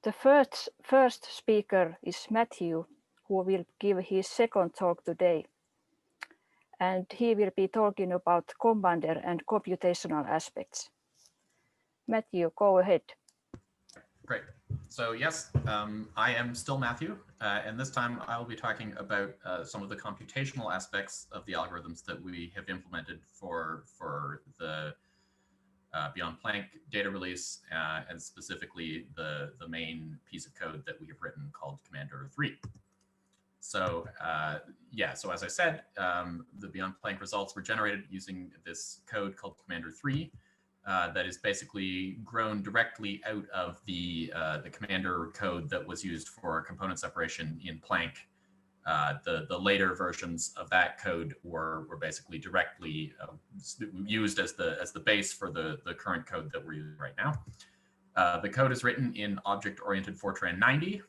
The first speaker is Mathew, who will give his second talk today. And he will be talking about compounder and computational aspects. Mathew, go ahead. Great. So yes, I am still Mathew, and this time I will be talking about some of the computational aspects of the algorithms that we have implemented for the BeyondPlanck data release, and specifically the main piece of code that we have written called Commander 3. So yeah, so as I said, the BeyondPlanck results were generated using this code called Commander 3. That is basically grown directly out of the Commander code that was used for component separation in Planck. The later versions of that code were basically directly used as the base for the current code that we're using right now. The code is written in object-oriented Fortran 90,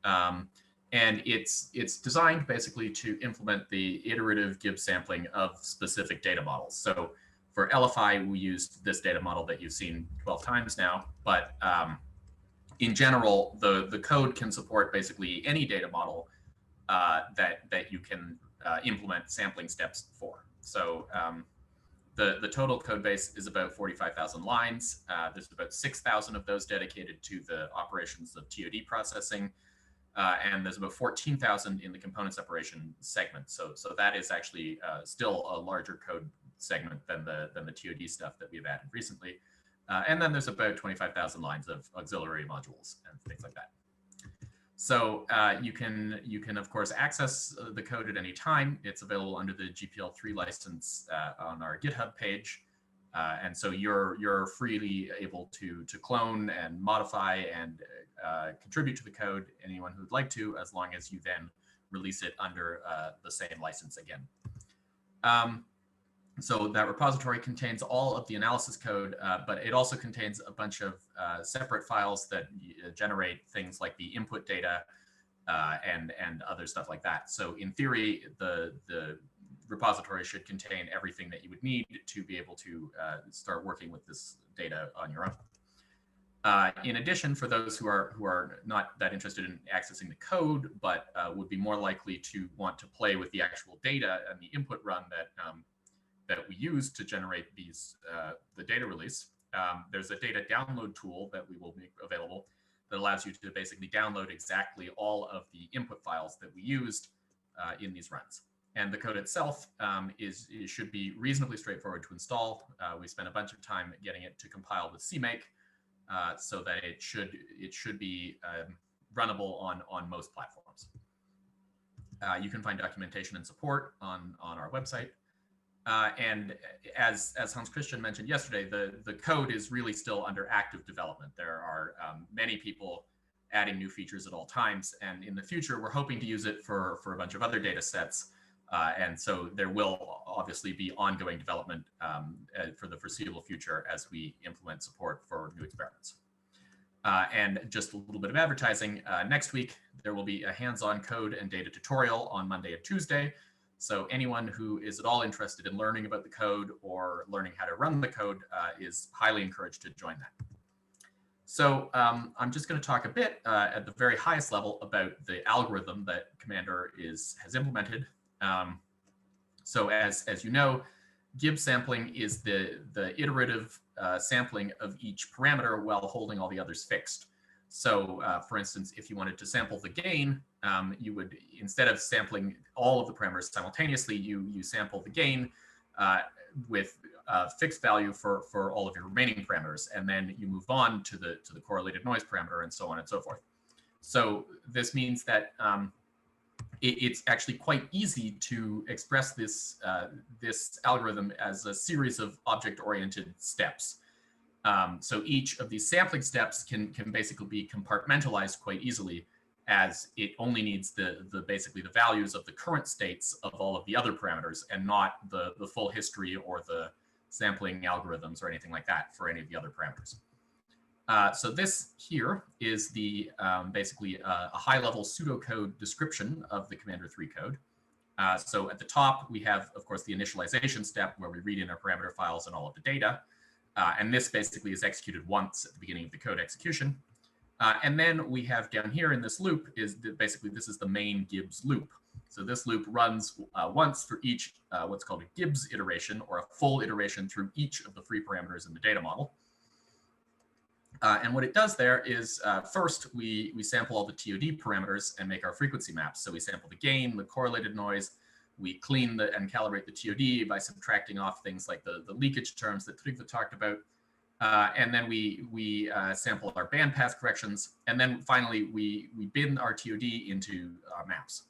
and it's designed basically to implement the iterative Gibbs sampling of specific data models. So for LFI, we used this data model that you've seen 12 times now, but in general, the code can support basically any data model that you can implement sampling steps for. So the total code base is about 45,000 lines. There's about 6,000 of those dedicated to the operations of TOD processing, and there's about 14,000 in the component separation segment. So that is actually still a larger code segment than the TOD stuff that we've added recently. And then there's about 25,000 lines of auxiliary modules and things like that. So you can of course access the code at any time. It's available under the GPL3 license on our GitHub page. And so you're freely able to clone and modify and contribute to the code, anyone who'd like to, as long as you then release it under the same license again. So that repository contains all of the analysis code, but it also contains a bunch of separate files that generate things like the input data and other stuff like that. So in theory, the repository should contain everything that you would need to be able to start working with this data on your own. In addition, for those who are not that interested in accessing the code, but would be more likely to want to play with the actual data and the input run that we use to generate these the data release, there's a data download tool that we will make available that allows you to basically download exactly all of the input files that we used in these runs. And the code itself should be reasonably straightforward to install. We spent a bunch of time getting it to compile with CMake, so that it should be runnable on most platforms. You can find documentation and support on our website. And as Hans Christian mentioned yesterday, the code is really still under active development. There are many people adding new features at all times, and in the future, we're hoping to use it for a bunch of other data sets. And so there will obviously be ongoing development for the foreseeable future as we implement support for new experiments. And just a little bit of advertising, next week, there will be a hands-on code and data tutorial on Monday and Tuesday. So anyone who is at all interested in learning about the code or learning how to run the code is highly encouraged to join that. So I'm just going to talk a bit at the very highest level about the algorithm that Commander has implemented. So as you know, Gibbs sampling is the iterative sampling of each parameter while holding all the others fixed. So for instance, if you wanted to sample the gain, you would, instead of sampling all of the parameters simultaneously, you sample the gain with a fixed value for all of your remaining parameters, and then you move on to the correlated noise parameter and so on and so forth. So this means that it's actually quite easy to express this algorithm as a series of object-oriented steps. So each of these sampling steps can basically be compartmentalized quite easily, as it only needs basically the values of the current states of all of the other parameters, and not the full history or the sampling algorithms or anything like that for any of the other parameters. So this here is the basically a high-level pseudocode description of the Commander 3 code. So at the top, we have, of course, the initialization step where we read in our parameter files and all of the data. And this basically is executed once at the beginning of the code execution. And then we have down here in this loop is basically this is the main Gibbs loop. So this loop runs once for each what's called a Gibbs iteration, or a full iteration through each of the free parameters in the data model. And what it does there is first we sample all the TOD parameters and make our frequency maps. So we sample the gain, the correlated noise, we clean and calibrate the TOD by subtracting off things like the leakage terms that Trygve talked about. And then we sample our bandpath corrections. And then finally, we bin our TOD into our maps.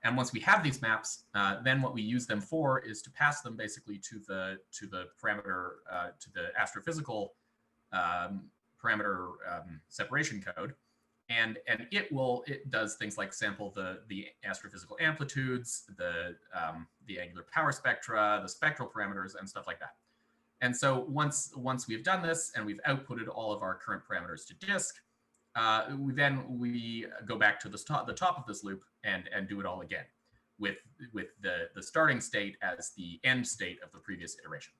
And once we have these maps, then what we use them for is to pass them basically to the parameter, to the astrophysical parameter separation code. And it does things like sample the astrophysical amplitudes, the angular power spectra, the spectral parameters, and stuff like that. And so once we've done this and we've outputted all of our current parameters to disk, we go back to the top of this loop and do it all again with the starting state as the end state of the previous iteration.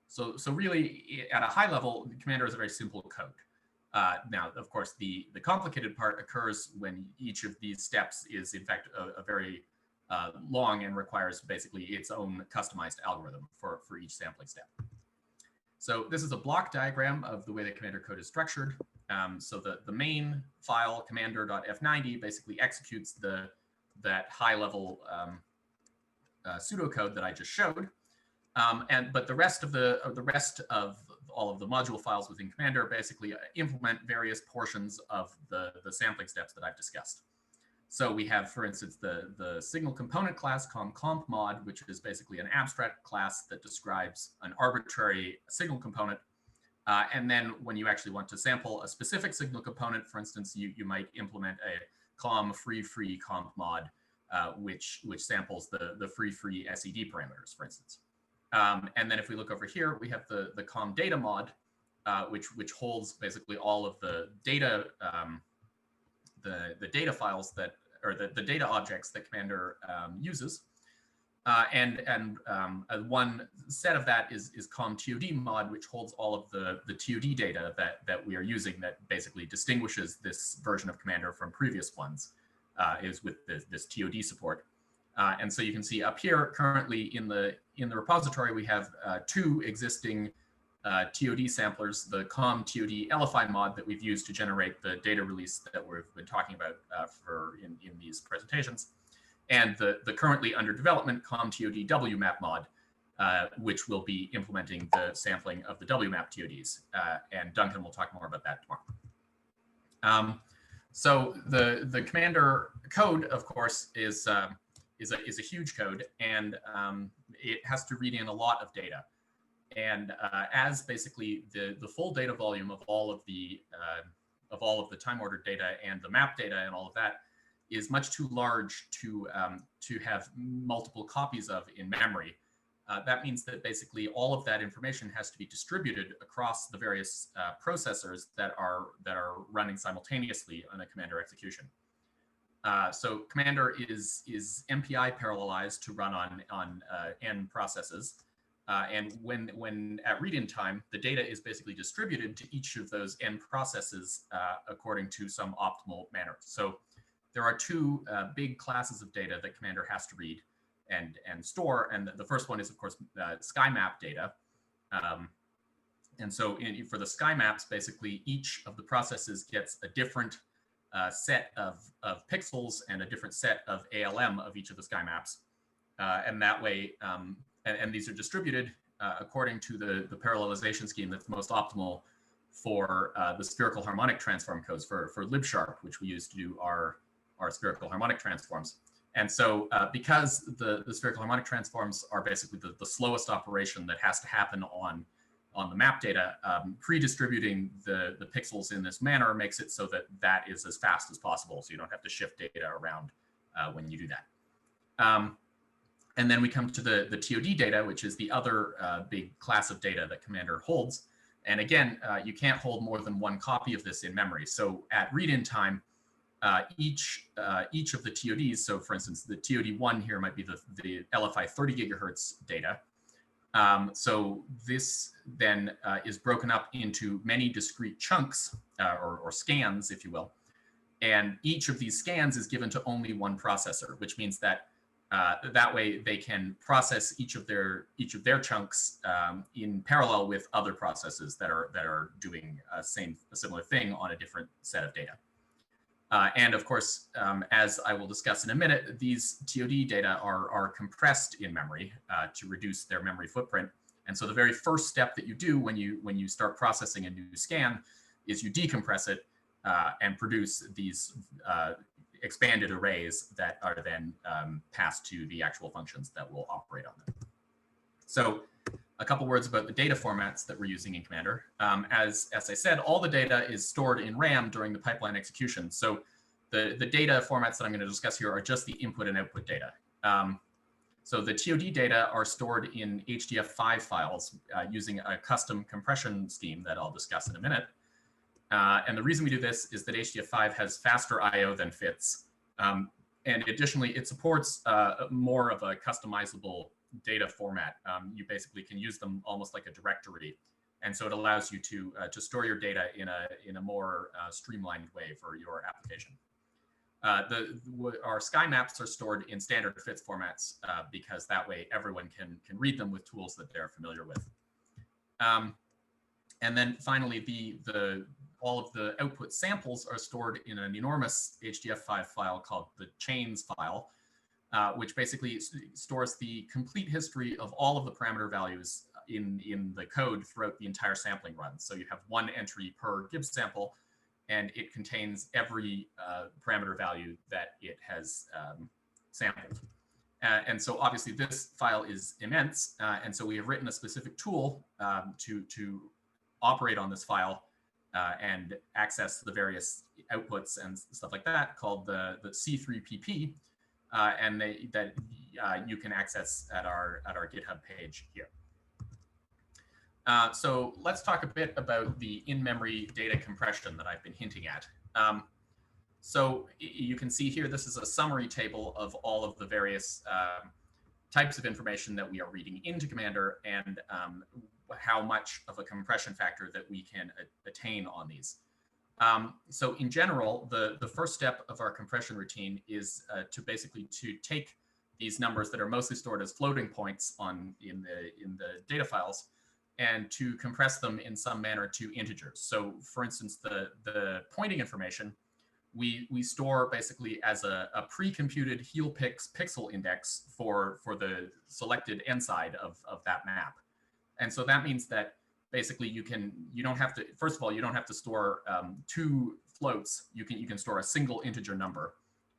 So really, at a high level, Commander is a very simple code. Now, of course, the complicated part occurs when each of these steps is, in fact, a very long and requires basically its own customized algorithm for each sampling step. So this is a block diagram of the way the Commander code is structured. So the main file, commander.f90, basically executes that high-level pseudocode that I just showed. But the rest of all of the module files within Commander basically implement various portions of the sampling steps that I've discussed. So we have, for instance, the signal component class comp.mod, which is basically an abstract class that describes an arbitrary signal component. And then when you actually want to sample a specific signal component, for instance, you might implement a com free comp mod, which samples the free SED parameters, for instance. And then if we look over here, we have the com data mod, which holds basically all of the data the data files or the data objects that Commander uses. And one set of that is com TOD mod, which holds all of the TOD data that we are using, that basically distinguishes this version of Commander from previous ones, is with this TOD support. And so you can see up here currently in the repository, we have two existing TOD samplers, the com TOD LFI mod that we've used to generate the data release that we've been talking about in these presentations, and the currently under development com TOD WMAP mod, which will be implementing the sampling of the WMAP TODs. And Duncan will talk more about that tomorrow. So the Commander code, of course, is a huge code, and it has to read in a lot of data. And as basically the full data volume of all of the time ordered data and the map data and all of that is much too large to have multiple copies of in memory. That means that basically all of that information has to be distributed across the various processors that are running simultaneously on a Commander execution. So Commander is MPI parallelized to run on n processes. And when at read-in time, the data is basically distributed to each of those n processes according to some optimal manner. So there are two big classes of data that Commander has to read and store. And the first one is, of course, SkyMap data. And so for the SkyMaps, basically each of the processes gets a different set of pixels and a different set of ALM of each of the SkyMaps. And that way, and these are distributed according to the parallelization scheme that's most optimal for the spherical harmonic transform codes for libsharp, which we use to do our spherical harmonic transforms. And so because the spherical harmonic transforms are basically the slowest operation that has to happen on the map data, pre-distributing the pixels in this manner makes it so that is as fast as possible, so you don't have to shift data around when you do that. And then we come to the TOD data, which is the other big class of data that Commander holds. And again, you can't hold more than one copy of this in memory. So at read-in time, each of the TODs, so for instance, the TOD1 here might be the LFI 30 gigahertz data. So this then is broken up into many discrete chunks or scans, if you will. And each of these scans is given to only one processor, which means that that way they can process each of their chunks in parallel with other processes that are doing a similar thing on a different set of data. And of course, as I will discuss in a minute, these TOD data are compressed in memory to reduce their memory footprint. And so the very first step that you do when you start processing a new scan is you decompress it and produce these expanded arrays that are then passed to the actual functions that will operate on them. So a couple words about the data formats that we're using in Commander. As I said, all the data is stored in RAM during the pipeline execution. So the data formats that I'm going to discuss here are just the input and output data. So the TOD data are stored in HDF5 files using a custom compression scheme that I'll discuss in a minute. And the reason we do this is that HDF5 has faster I/O than FITS. And additionally, it supports more of a customizable data format. You basically can use them almost like a directory. And so it allows you to store your data in a more streamlined way for your application. Our sky maps are stored in standard FITS formats because that way everyone can read them with tools that they're familiar with. And then finally, all of the output samples are stored in an enormous HDF5 file called the chains file, which basically stores the complete history of all of the parameter values in the code throughout the entire sampling run. So you have one entry per Gibbs sample, and it contains every parameter value that it has sampled. And so obviously this file is immense, and so we have written a specific tool to operate on this file and access the various outputs and stuff like that, called the C3PP, and that you can access at our GitHub page here. So let's talk a bit about the in-memory data compression that I've been hinting at. So you can see here, this is a summary table of all of the various types of information that we are reading into Commander and how much of a compression factor that we can attain on these. So in general, the first step of our compression routine is to take these numbers that are mostly stored as floating points in the data files and to compress them in some manner to integers. So for instance, the pointing information, we store basically as a pre-computed helpix pixel index for the selected end side of that map. And so that means that basically you don't have to, first of all, you don't have to store two floats. You can store a single integer number.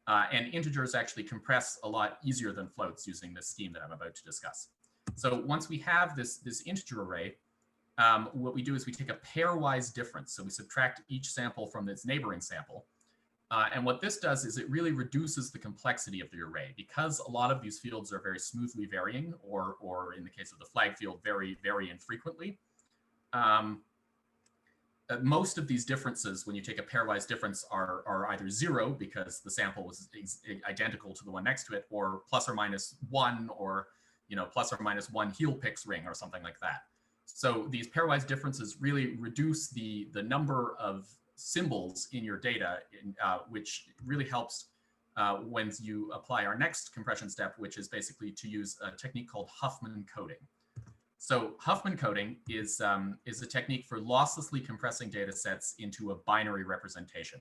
And integers actually compress a lot easier than floats using this scheme that I'm about to discuss. So once we have this integer array, what we do is we take a pairwise difference. So we subtract each sample from its neighboring sample. And what this does is it really reduces the complexity of the array, because a lot of these fields are very smoothly varying, or in the case of the flag field, very infrequently. Most of these differences, when you take a pairwise difference, are either 0 because the sample was identical to the one next to it, or plus or minus 1, or plus or minus 1 helpix ring or something like that. So these pairwise differences really reduce the number of symbols in your data, which really helps when you apply our next compression step, which is basically to use a technique called Huffman coding. So Huffman coding is a technique for losslessly compressing data sets into a binary representation.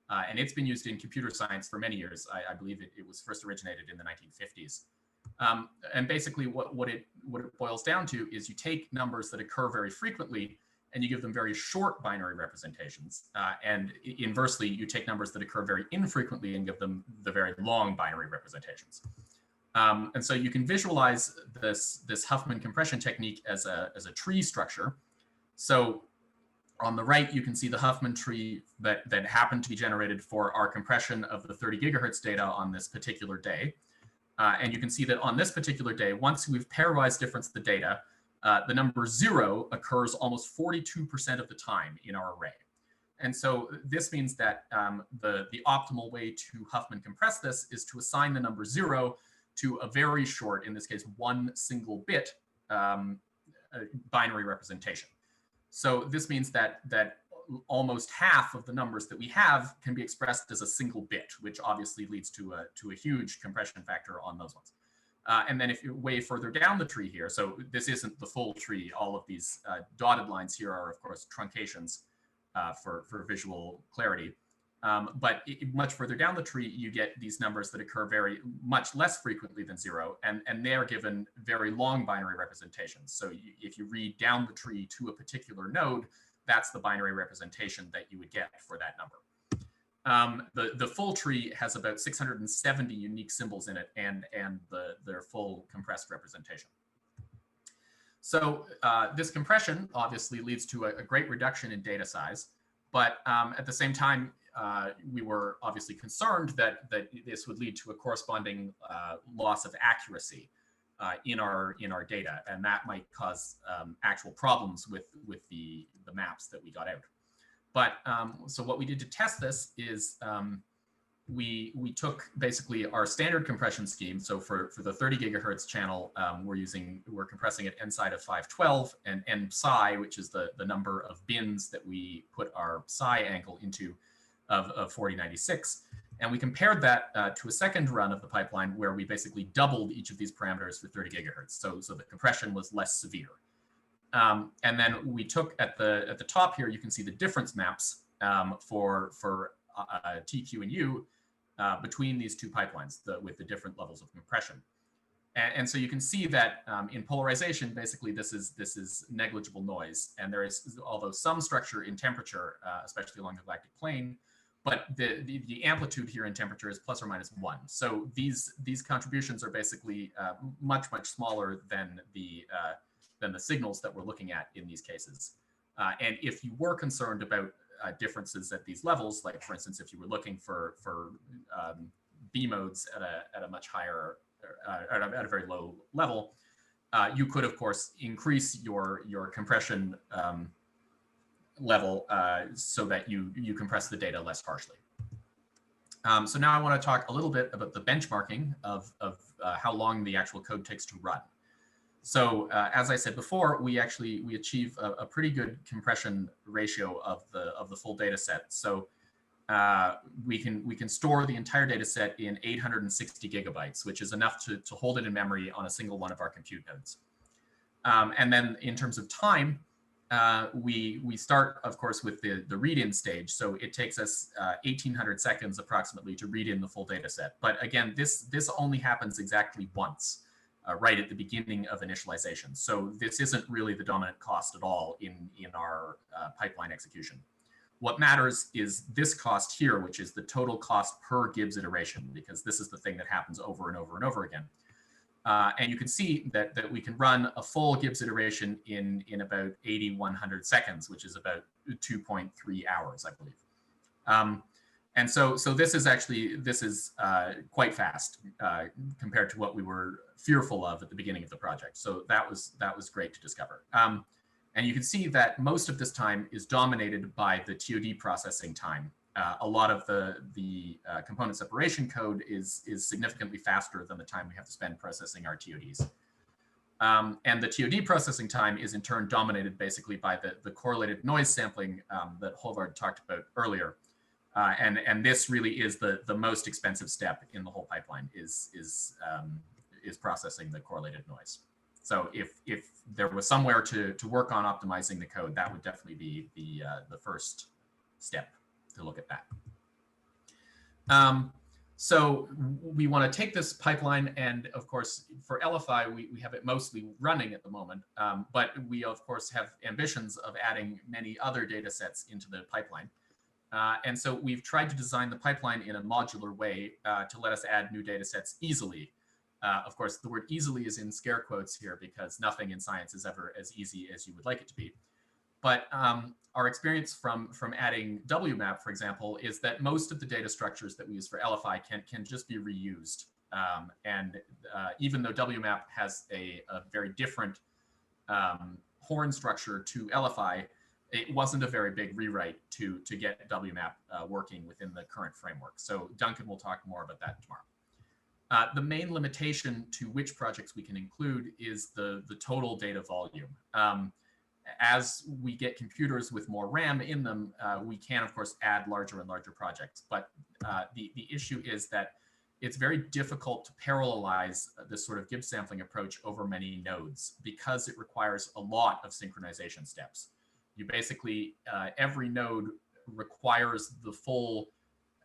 And it's been used in computer science for many years. I believe it was first originated in the 1950s. And basically what it boils down to is you take numbers that occur very frequently and you give them very short binary representations. And inversely, you take numbers that occur very infrequently and give them the very long binary representations. And so you can visualize this Huffman compression technique as a tree structure. So on the right, you can see the Huffman tree that happened to be generated for our compression of the 30 gigahertz data on this particular day. And you can see that on this particular day, once we've pairwise differenced the data, the number 0 occurs almost 42% of the time in our array. And so this means that the optimal way to Huffman compress this is to assign the number 0 to a very short, in this case, one single bit binary representation. So this means that almost half of the numbers that we have can be expressed as a single bit, which obviously leads to a huge compression factor on those ones. And then if you're way further down the tree here, so this isn't the full tree, all of these dotted lines here are, of course, truncations for visual clarity. But much further down the tree, you get these numbers that occur very much less frequently than 0, and they are given very long binary representations. So if you read down the tree to a particular node, that's the binary representation that you would get for that number. The full tree has about 670 unique symbols in it, and their full compressed representation. So this compression obviously leads to a great reduction in data size, but at the same time, we were obviously concerned that this would lead to a corresponding loss of accuracy in our data, and that might cause actual problems with the maps that we got out. But so what we did to test this is we took basically our standard compression scheme. So for the 30 gigahertz channel, we're compressing at n-side of 512, and n psi, which is the number of bins that we put our psi angle into, of 4096. And we compared that to a second run of the pipeline where we basically doubled each of these parameters for 30 gigahertz. So the compression was less severe. And then we took at the top here, you can see the difference maps for TQ and U between these two pipelines with the different levels of compression. And so you can see that in polarization, basically this is negligible noise. And there is, although some structure in temperature, especially along the galactic plane, but the amplitude here in temperature is plus or minus 1. So these contributions are basically much smaller than the signals that we're looking at in these cases. And if you were concerned about differences at these levels, like for instance, if you were looking for B modes at a much higher, at a very low level, you could of course increase your compression level so that you compress the data less harshly. So now I want to talk a little bit about the benchmarking of how long the actual code takes to run. So as I said before, we achieve a pretty good compression ratio of the full data set. So we can store the entire data set in 860 gigabytes, which is enough to hold it in memory on a single one of our compute nodes. And then in terms of time, we start, of course, with the read-in stage. So it takes us 1,800 seconds approximately to read in the full data set. But again, this only happens exactly once. Right at the beginning of initialization. So this isn't really the dominant cost at all in our pipeline execution. What matters is this cost here, which is the total cost per Gibbs iteration, because this is the thing that happens over and over and over again. And you can see that we can run a full Gibbs iteration in about 8,100 seconds, which is about 2.3 hours, I believe. And so this is quite fast compared to what we were fearful of at the beginning of the project. So that was great to discover. And you can see that most of this time is dominated by the TOD processing time. A lot of the component separation code is significantly faster than the time we have to spend processing our TODs. And the TOD processing time is in turn dominated basically by the correlated noise sampling that Håvard talked about earlier. And this really is the most expensive step in the whole pipeline is processing the correlated noise. So if there was somewhere to work on optimizing the code, that would definitely be the first step to look at that. So we want to take this pipeline, and of course for LFI we have it mostly running at the moment, but we of course have ambitions of adding many other data sets into the pipeline. And so we've tried to design the pipeline in a modular way to let us add new data sets easily. Of course, the word easily is in scare quotes here because nothing in science is ever as easy as you would like it to be. But our experience from adding WMAP, for example, is that most of the data structures that we use for LFI can just be reused. And even though WMAP has a very different horn structure to LFI, it wasn't a very big rewrite to get WMAP working within the current framework. So Duncan will talk more about that tomorrow. The main limitation to which projects we can include is the total data volume. As we get computers with more RAM in them, we can, of course, add larger and larger projects. But the issue is that it's very difficult to parallelize this sort of Gibbs sampling approach over many nodes because it requires a lot of synchronization steps. You basically, every node requires the full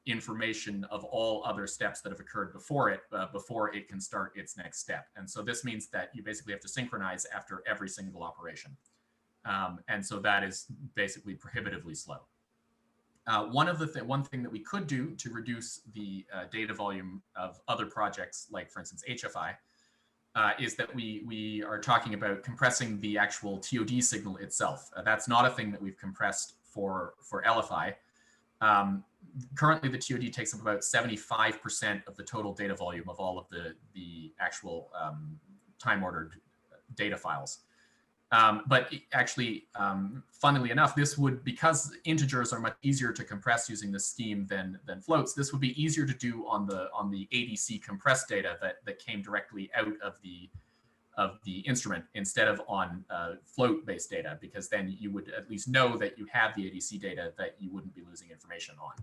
information of all other steps that have occurred before it can start its next step. And so this means that you basically have to synchronize after every single operation. And so that is basically prohibitively slow. One thing that we could do to reduce the data volume of other projects, like for instance HFI, is that we are talking about compressing the actual TOD signal itself. That's not a thing that we've compressed for LFI. Currently, the TOD takes up about 75% of the total data volume of all of the actual time-ordered data files. But actually, funnily enough, this would, because integers are much easier to compress using this scheme than floats, this would be easier to do on the ADC compressed data that came directly out of the instrument instead of on float-based data, because then you would at least know that you have the ADC data that you wouldn't be losing information on.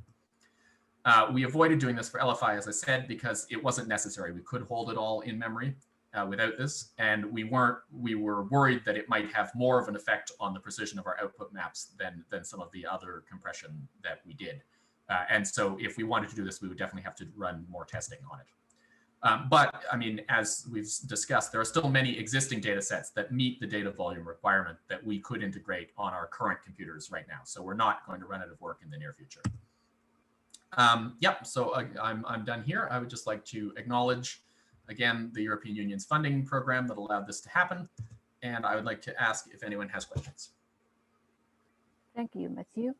We avoided doing this for LFI, as I said, because it wasn't necessary. We could hold it all in memory without this, and we were worried that it might have more of an effect on the precision of our output maps than some of the other compression that we did. And so if we wanted to do this, we would definitely have to run more testing on it. But I mean, as we've discussed, there are still many existing data sets that meet the data volume requirement that we could integrate on our current computers right now. So we're not going to run out of work in the near future. Yep, so I'm done here. I would just like to acknowledge, again, the European Union's funding program that allowed this to happen. And I would like to ask if anyone has questions. Thank you, Matthew.